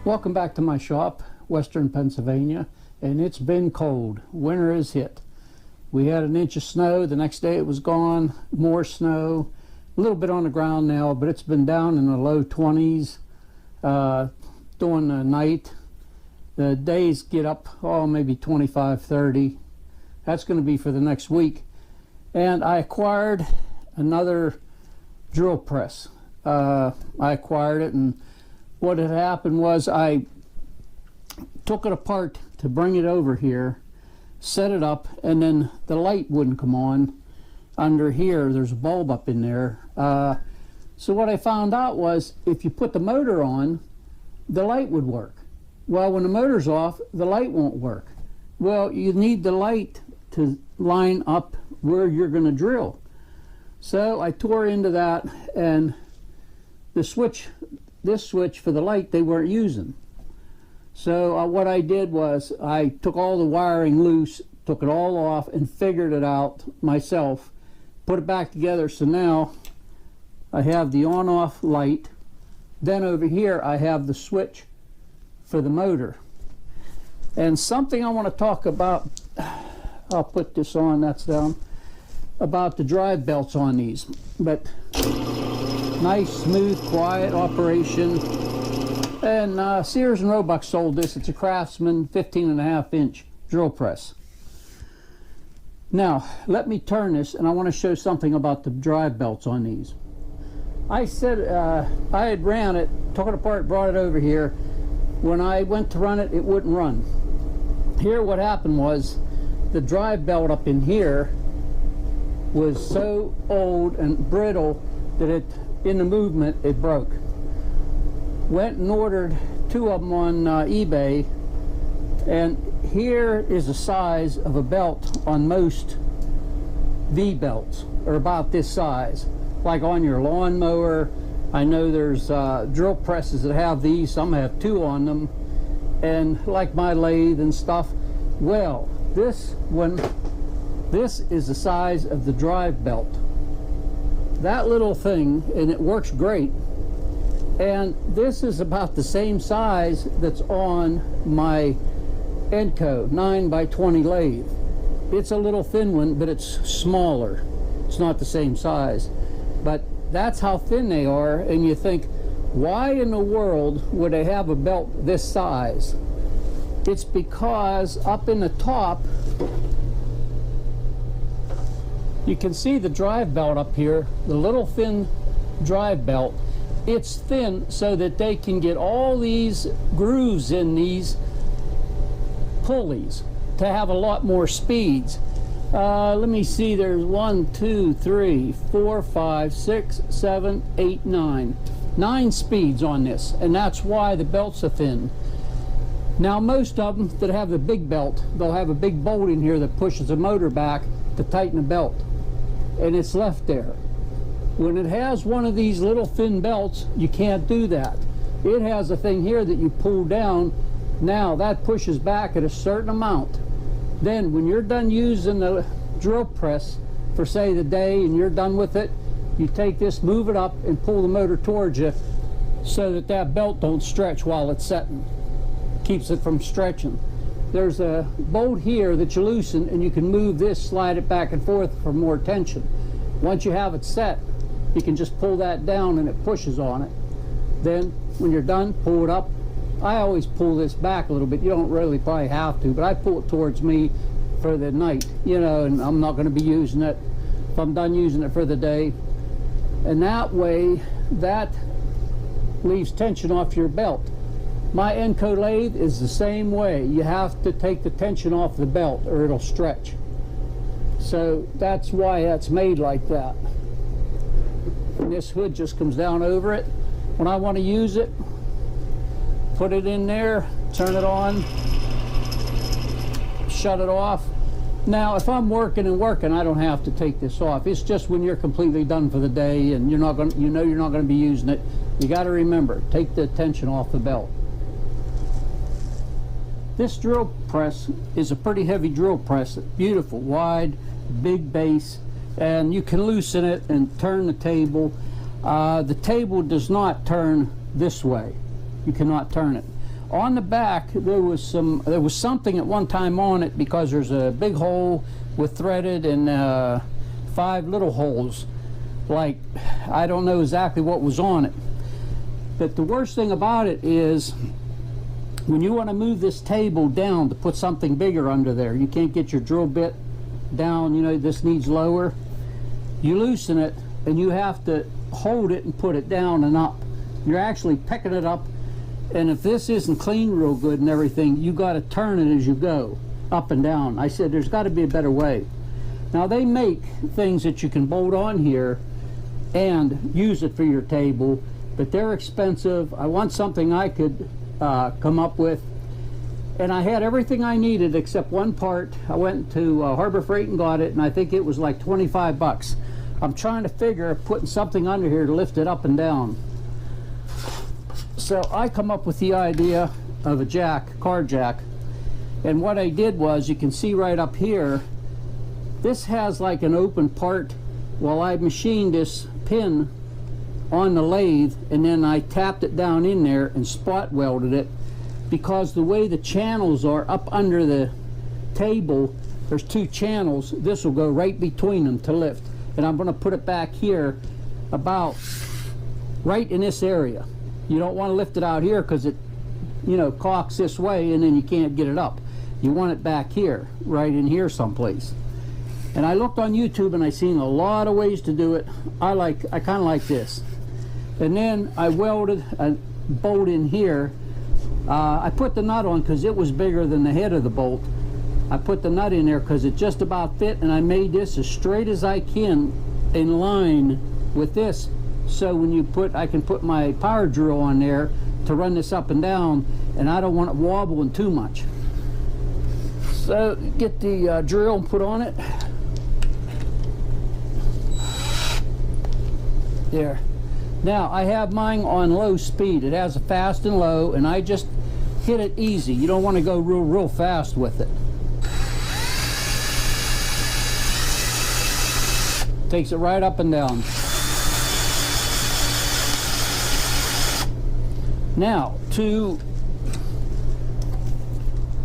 Welcome back to my shop, Western Pennsylvania, and it's been cold. Winter has hit. We had an inch of snow, the next day it was gone, more snow, a little bit on the ground now, but it's been down in the low 20s during the night. The days get up, maybe 25, 30. That's going to be for the next week. And I acquired another drill press. I acquired it, and what had happened was I took it apart to bring it over here, set it up, and then the light wouldn't come on under here. There's a bulb up in there. So what I found out was if you put the motor on, the light would work. Well, when the motor's off, the light won't work. Well, you need the light to line up where you're going to drill. So I tore into that, and the switch, this switch for the light, they weren't using. So what I did was I took all the wiring loose, took it all off, and figured it out myself, put it back together. So now I have the on-off light. Then over here I have the switch for the motor. And something I want to talk about, I'll put this on, that's down, about the drive belts on these. But nice, smooth, quiet operation. And Sears and Roebuck sold this. It's a Craftsman 15.5-inch drill press. Now, let me turn this, and I want to show something about the drive belts on these. I said I had ran it, took it apart, brought it over here. When I went to run it, it wouldn't run. Here what happened was the drive belt up in here was so old and brittle that it, in the movement, it broke. Went and ordered 2 of them on eBay, and here is the size of a belt on most V-belts, or about this size. Like on your lawnmower, I know there's drill presses that have these, some have 2 on them, and like my lathe and stuff. Well, this is the size of the drive belt. That little thing, and it works great. And this is about the same size that's on my Enco 9x20 lathe. It's a little thin one, but it's smaller. It's not the same size. But that's how thin they are, and you think, why in the world would they have a belt this size? It's because up in the top, you can see the drive belt up here, the little thin drive belt. It's thin so that they can get all these grooves in these pulleys to have a lot more speeds. Let me see, there's 1, 2, 3, 4, 5, 6, 7, 8, 9. 9 speeds on this, and that's why the belts are thin. Now most of them that have the big belt, they'll have a big bolt in here that pushes the motor back to tighten the belt, and it's left there. When it has one of these little thin belts, you can't do that. It has a thing here that you pull down. Now that pushes back at a certain amount. Then when you're done using the drill press for say the day and you're done with it, you take this, move it up, and pull the motor towards you so that that belt don't stretch while it's setting. Keeps it from stretching. There's a bolt here that you loosen, and you can move this, slide it back and forth for more tension. Once you have it set, you can just pull that down and it pushes on it. Then when you're done, pull it up. I always pull this back a little bit. You don't really probably have to, but I pull it towards me for the night, you know, and I'm not going to be using it if I'm done using it for the day. And that way, that leaves tension off your belt. My Enco lathe is the same way. You have to take the tension off the belt or it'll stretch. So that's why that's made like that. And this hood just comes down over it. When I want to use it, put it in there, turn it on, shut it off. Now if I'm working and working, I don't have to take this off. It's just when you're completely done for the day and you're not going, you know, you're not going to be using it, you got to remember, take the tension off the belt. This drill press is a pretty heavy drill press. It's beautiful, wide, big base, and you can loosen it and turn the table. The table does not turn this way. You cannot turn it. On the back there was something at one time on it, because there's a big hole with threaded and 5 little holes. Like, I don't know exactly what was on it. But the worst thing about it is when you want to move this table down to put something bigger under there, you can't get your drill bit down, you know, this needs lower. You loosen it and you have to hold it and put it down and up. You're actually picking it up, and if this isn't clean real good and everything, you got to turn it as you go, up and down. I said there's got to be a better way. Now they make things that you can bolt on here and use it for your table, but they're expensive. I want something I could come up with, and I had everything I needed except one part. I went to Harbor Freight and got it, and I think it was like 25 bucks. I'm trying to figure putting something under here to lift it up and down. So I come up with the idea of a jack, car jack, and what I did was, you can see right up here, this has like an open part. Well, I machined this pin on the lathe, and then I tapped it down in there and spot welded it, because the way the channels are up under the table, there's 2 channels. This will go right between them to lift, and I'm going to put it back here about right in this area. You don't want to lift it out here because it, you know, cocks this way and then you can't get it up. You want it back here, right in here someplace. And I looked on YouTube and I seen a lot of ways to do it. I kind of like this. And then I welded a bolt in here. I put the nut on because it was bigger than the head of the bolt. I put the nut in there because it just about fit, and I made this as straight as I can in line with this. So when you I can put my power drill on there to run this up and down, and I don't want it wobbling too much. So get the drill and put on it. There. Now I have mine on low speed. It has a fast and low, and I just hit it easy. You don't want to go real fast with it. Takes it right up and down. Now, to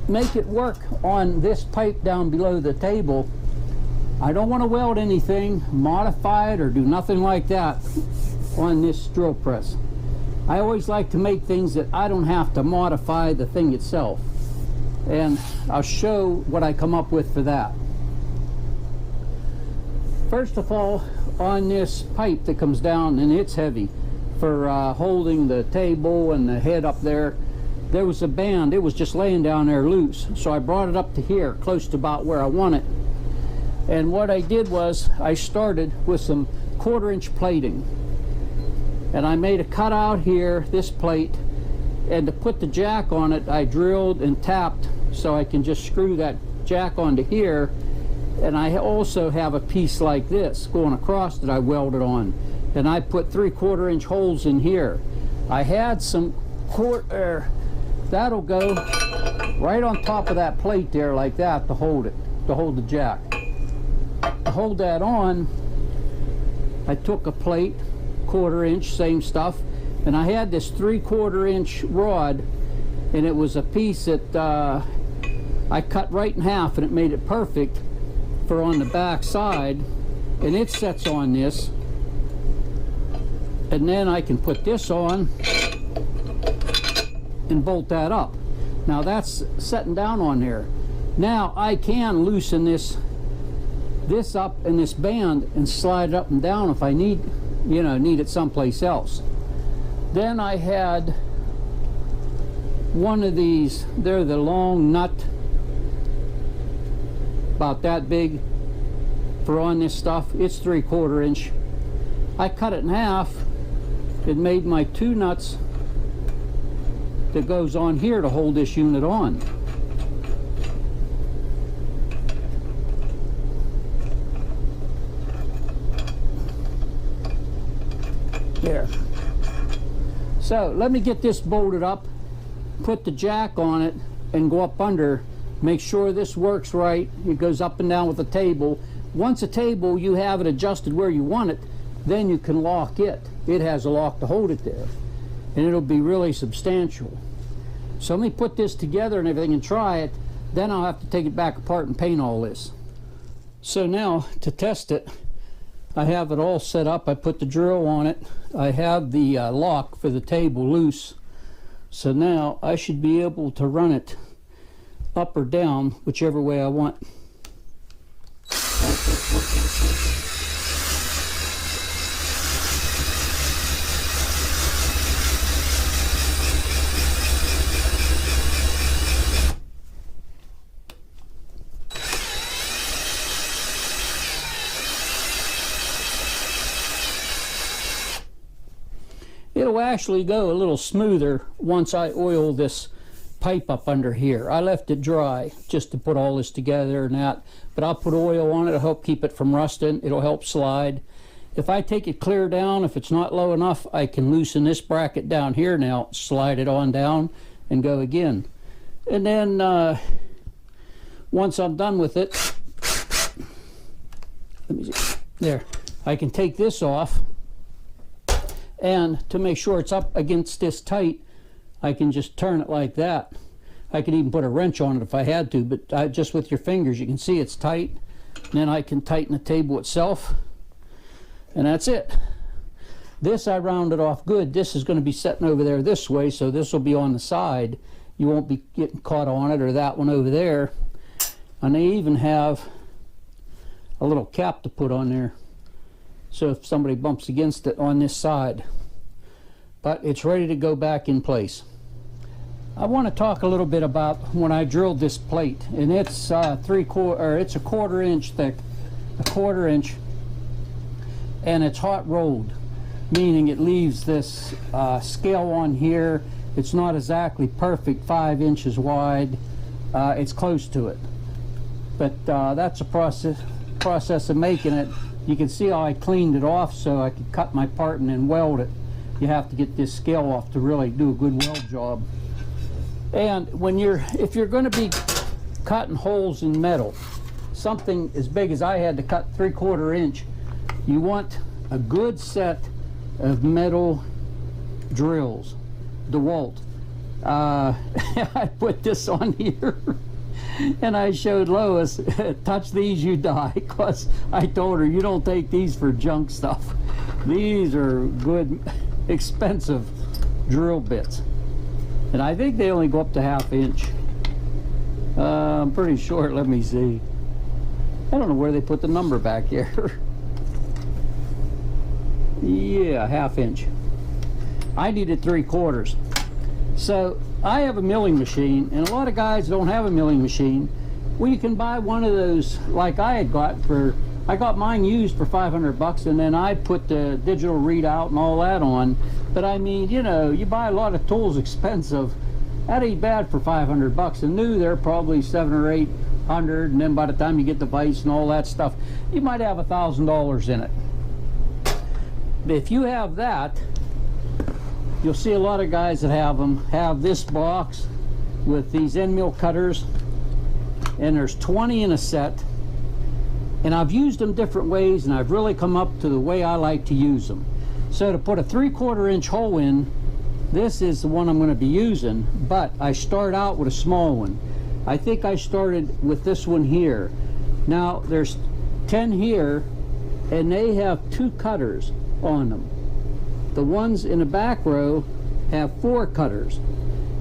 make it work on this pipe down below the table, I don't want to weld anything, modify it, or do nothing like that on this drill press. I always like to make things that I don't have to modify the thing itself. And I'll show what I come up with for that. First of all, on this pipe that comes down, and it's heavy, for holding the table and the head up there, there was a band. It was just laying down there loose, so I brought it up to here, close to about where I want it. And what I did was I started with some 1/4-inch plating, and I made a cutout here, this plate, and to put the jack on it I drilled and tapped so I can just screw that jack onto here. And I also have a piece like this going across that I welded on, and I put 3/4-inch holes in here. I had some that'll go right on top of that plate there like that to hold it, to hold the jack. To hold that on, I took a plate, 1/4-inch, same stuff, and I had this 3/4-inch rod, and it was a piece that I cut right in half, and it made it perfect for on the back side, and it sets on this, and then I can put this on and bolt that up. Now that's setting down on there. Now I can loosen this up in this band and slide it up and down if I need it someplace else. Then I had one of these, they're the long nut, about that big, for on this stuff. It's 3/4-inch. I cut it in half. It made my 2 nuts that goes on here to hold this unit on. There. So let me get this bolted up, put the jack on it, and go up under. Make sure this works right. It goes up and down with the table. Once a table, you have it adjusted where you want it, then you can lock it. It has a lock to hold it there, and it'll be really substantial. So let me put this together and everything and try it. Then I'll have to take it back apart and paint all this. So now to test it, I have it all set up. I put the drill on it. I have the lock for the table loose. So now I should be able to run it up or down, whichever way I want. It'll actually go a little smoother once I oil this pipe up under here. I left it dry just to put all this together and that, but I'll put oil on it to help keep it from rusting. It'll help slide. If I take it clear down, if it's not low enough, I can loosen this bracket down here now, slide it on down and go again. And then once I'm done with it, let me see, there, I can take this off. And to make sure it's up against this tight, I can just turn it like that. I could even put a wrench on it if I had to, but just with your fingers, you can see it's tight. And then I can tighten the table itself, and that's it. This I rounded off good. This is going to be setting over there this way, so this will be on the side. You won't be getting caught on it, or that one over there. And they even have a little cap to put on there, so if somebody bumps against it on this side. But it's ready to go back in place. I want to talk a little bit about when I drilled this plate, and it's it's a quarter inch thick, and it's hot rolled, meaning it leaves this scale on here. It's not exactly perfect 5 inches wide. It's close to it, but that's a process of making it. You can see how I cleaned it off so I could cut my part and then weld it. You have to get this scale off to really do a good weld job. And if you're going to be cutting holes in metal, something as big as I had to cut 3/4 inch, you want a good set of metal drills, DeWalt. I put this on here. And I showed Lois, touch these, you die, because I told her, you don't take these for junk stuff. These are good, expensive drill bits. And I think they only go up to 1/2 inch. I'm pretty sure, let me see. I don't know where they put the number back here. Yeah, 1/2 inch. I needed 3/4. So I have a milling machine, and a lot of guys don't have a milling machine. Well, you can buy one of those like I had got I got mine used for 500 bucks, and then I put the digital readout and all that on. But I mean, you know, you buy a lot of tools expensive. That ain't bad for 500 bucks. And new, they're probably 700 or 800, and then by the time you get the vise and all that stuff, you might have $1,000 in it. But if you have that, you'll see a lot of guys that have them have this box with these end mill cutters, and there's 20 in a set. And I've used them different ways, and I've really come up to the way I like to use them. So to put a 3/4 inch hole in, this is the one I'm going to be using, but I start out with a small one. I think I started with this one here. Now there's 10 here, and they have 2 cutters on them. The ones in the back row have 4 cutters.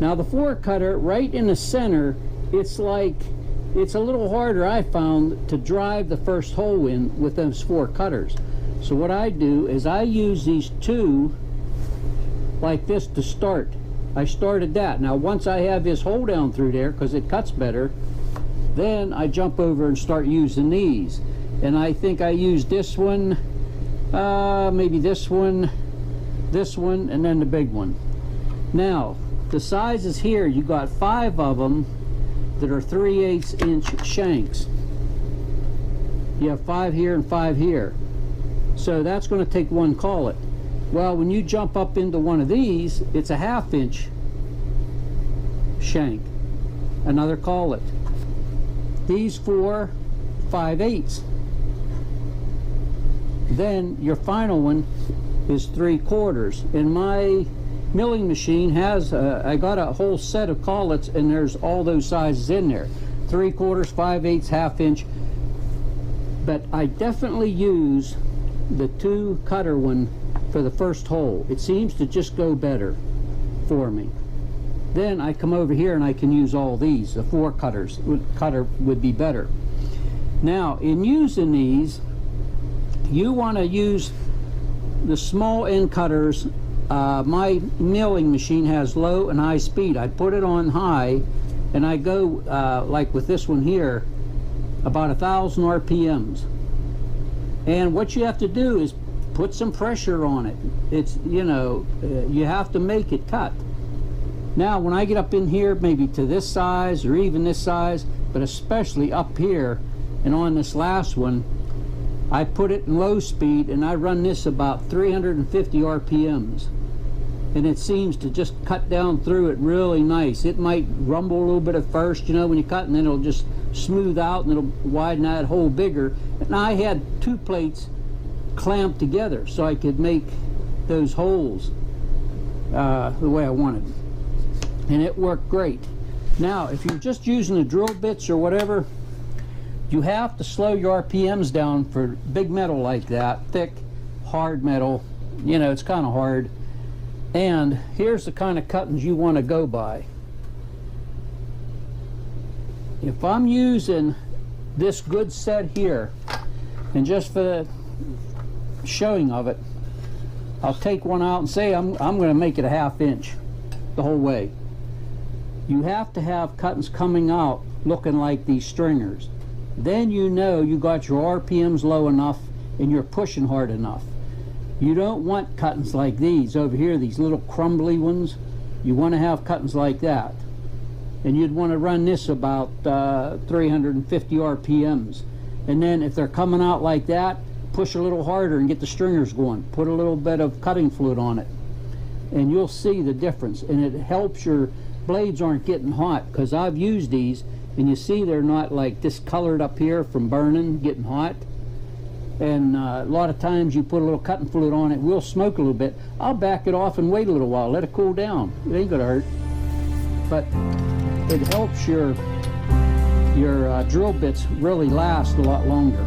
Now the 4 cutter right in the center, it's a little harder, I found, to drive the first hole in with those 4 cutters. So what I do is I use these 2 like this to start. I started that. Now once I have this hole down through there, because it cuts better, then I jump over and start using these. And I think I used this one, maybe this one, and then the big one. Now the sizes here, you got 5 of them that are 3/8 inch shanks. You have 5 here and 5 here. So that's going to take 1 collet. Well, when you jump up into one of these, it's a 1/2 inch shank, another collet. These 4, 5/8. Then your final one is 3/4. And milling machine has, I got a whole set of collets, and there's all those sizes in there. 3/4, 5/8, 1/2 inch. But I definitely use the 2 cutter one for the first hole. It seems to just go better for me. Then I come over here and I can use all these. The 4 cutter would be better. Now, in using these, you want to use the small end cutters. My milling machine has low and high speed. I put it on high, and I go like with this one here, about 1,000 RPMs. And what you have to do is put some pressure on it. It's, you know, you have to make it cut. Now, when I get up in here, maybe to this size or even this size, but especially up here and on this last one, I put it in low speed, and I run this about 350 RPMs. And it seems to just cut down through it really nice. It might rumble a little bit at first, you know, when you cut, and then it'll just smooth out and it'll widen that hole bigger. And I had 2 plates clamped together so I could make those holes the way I wanted. And it worked great. Now, if you're just using the drill bits or whatever, you have to slow your RPMs down for big metal like that, thick, hard metal. You know, it's kind of hard. And here's the kind of cuttings you want to go by. If I'm using this good set here, and just for the showing of it, I'll take one out and say I'm going to make it a 1/2 inch the whole way. You have to have cuttings coming out looking like these stringers. Then you know you got your RPMs low enough and you're pushing hard enough. You don't want cuttings like these over here, these little crumbly ones. You want to have cuttings like that. And you'd want to run this about 350 RPMs. And then if they're coming out like that, push a little harder and get the stringers going. Put a little bit of cutting fluid on it. And you'll see the difference. And it helps your blades aren't getting hot, because I've used these and you see they're not like discolored up here from burning, getting hot. And a lot of times you put a little cutting fluid on it, will smoke a little bit. I'll back it off and wait a little while, let it cool down. It ain't gonna hurt. But it helps your drill bits really last a lot longer.